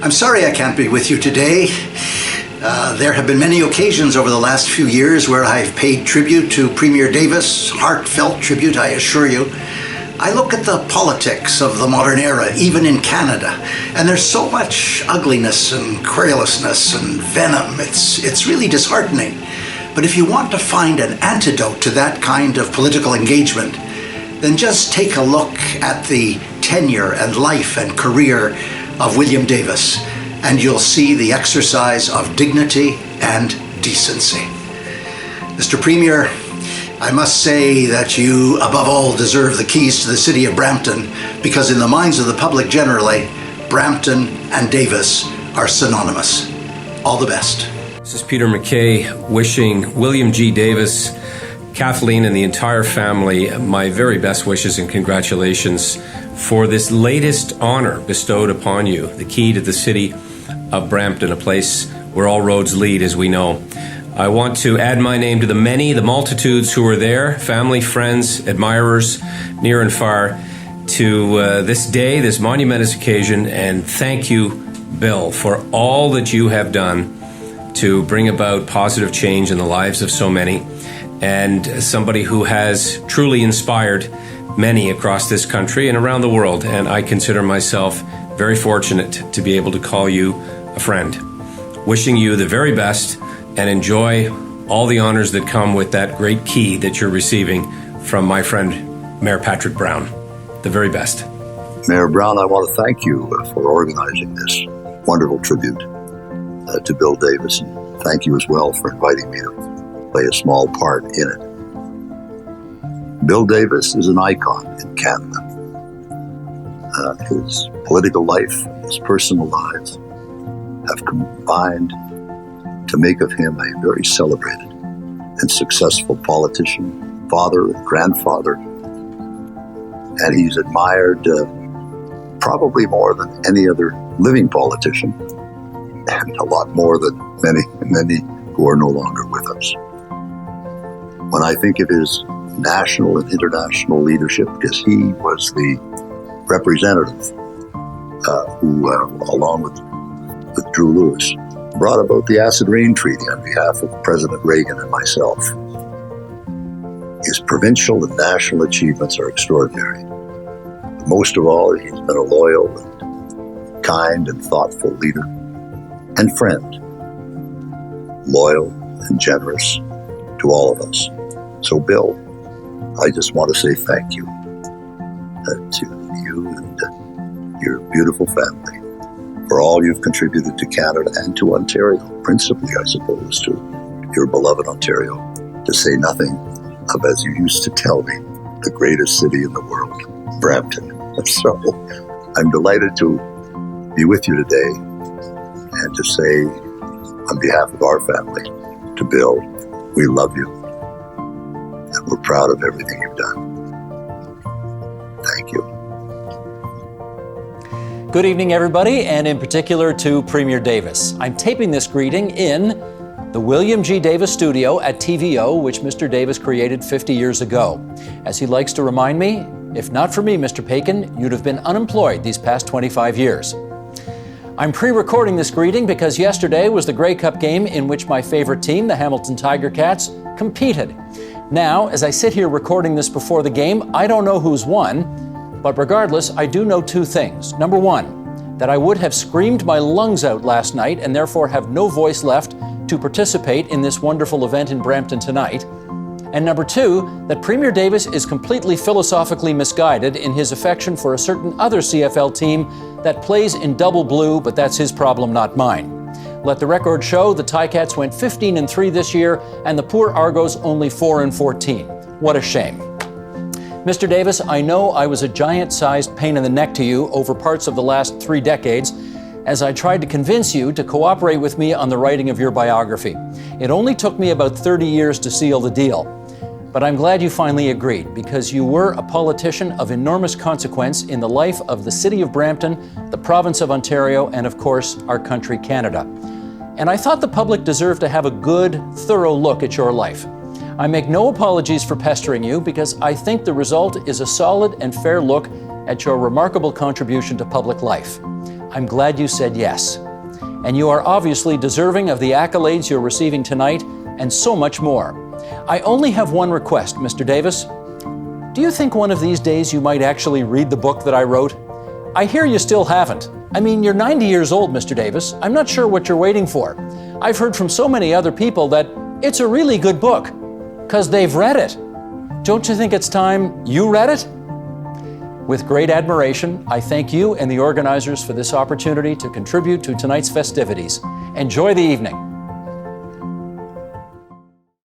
I'm sorry I can't be with you today. There have been many occasions over the last few years where I've paid tribute to Premier Davis, heartfelt tribute, I assure you. I look at the politics of the modern era, even in Canada, and there's so much ugliness and querulousness and venom. It's really disheartening. But if you want to find an antidote to that kind of political engagement, then just take a look at the tenure and life and career of William Davis, and you'll see the exercise of dignity and decency. Mr. Premier, I must say that you, above all, deserve the keys to the city of Brampton, because in the minds of the public generally, Brampton and Davis are synonymous. All the best. This is Peter MacKay wishing William G. Davis, Kathleen, and the entire family my very best wishes and congratulations for this latest honor bestowed upon you, the key to the city of Brampton, a place where all roads lead, as we know. I want to add my name to the many, the multitudes who were there, family, friends, admirers, near and far, to this day, this monumentous occasion, and thank you, Bill, for all that you have done to bring about positive change in the lives of so many, and somebody who has truly inspired many across this country and around the world, and I consider myself very fortunate to be able to call you a friend. Wishing you the very best, and enjoy all the honors that come with that great key that you're receiving from my friend, Mayor Patrick Brown. The very best. Mayor Brown, I want to thank you for organizing this wonderful tribute to Bill Davis, and thank you as well for inviting me to play a small part in it. Bill Davis is an icon in Canada. His political life, his personal lives have combined to make of him a very celebrated and successful politician, father, and grandfather. And he's admired probably more than any other living politician, and a lot more than many who are no longer with us. When I think of his national and international leadership, because he was the representative who, along with Drew Lewis, brought about the Acid Rain Treaty on behalf of President Reagan and myself. His provincial and national achievements are extraordinary. But most of all, he's been a loyal and kind and thoughtful leader and friend, loyal and generous to all of us. So, Bill, I just want to say thank you to you and your beautiful family for all you've contributed to Canada and to Ontario, principally, I suppose, to your beloved Ontario, to say nothing of, as you used to tell me, the greatest city in the world, Brampton. So I'm delighted to be with you today and to say, on behalf of our family, to Bill, we love you and we're proud of everything you've done. Thank you. Good evening, everybody, and in particular to Premier Davis. I'm taping this greeting in the William G. Davis studio at TVO, which Mr. Davis created 50 years ago. As he likes to remind me, if not for me, Mr. Pakin, you'd have been unemployed these past 25 years. I'm pre-recording this greeting because yesterday was the Grey Cup game in which my favorite team, the Hamilton Tiger Cats, competed. Now, as I sit here recording this before the game, I don't know who's won, but regardless, I do know two things. Number one, that I would have screamed my lungs out last night and therefore have no voice left to participate in this wonderful event in Brampton tonight. And number two, that Premier Davis is completely philosophically misguided in his affection for a certain other CFL team that plays in double blue, but that's his problem, not mine. Let the record show the Ticats went 15-3 this year and the poor Argos only 4-14. What a shame. Mr. Davis, I know I was a giant-sized pain in the neck to you over parts of the last 3 decades as I tried to convince you to cooperate with me on the writing of your biography. It only took me about 30 years to seal the deal. But I'm glad you finally agreed, because you were a politician of enormous consequence in the life of the city of Brampton, the province of Ontario, and of course, our country, Canada. And I thought the public deserved to have a good, thorough look at your life. I make no apologies for pestering you, because I think the result is a solid and fair look at your remarkable contribution to public life. I'm glad you said yes. And you are obviously deserving of the accolades you're receiving tonight and so much more. I only have one request, Mr. Davis. Do you think one of these days you might actually read the book that I wrote? I hear you still haven't. I mean, you're 90 years old, Mr. Davis. I'm not sure what you're waiting for. I've heard from so many other people that it's a really good book, because they've read it. Don't you think it's time you read it? With great admiration, I thank you and the organizers for this opportunity to contribute to tonight's festivities. Enjoy the evening.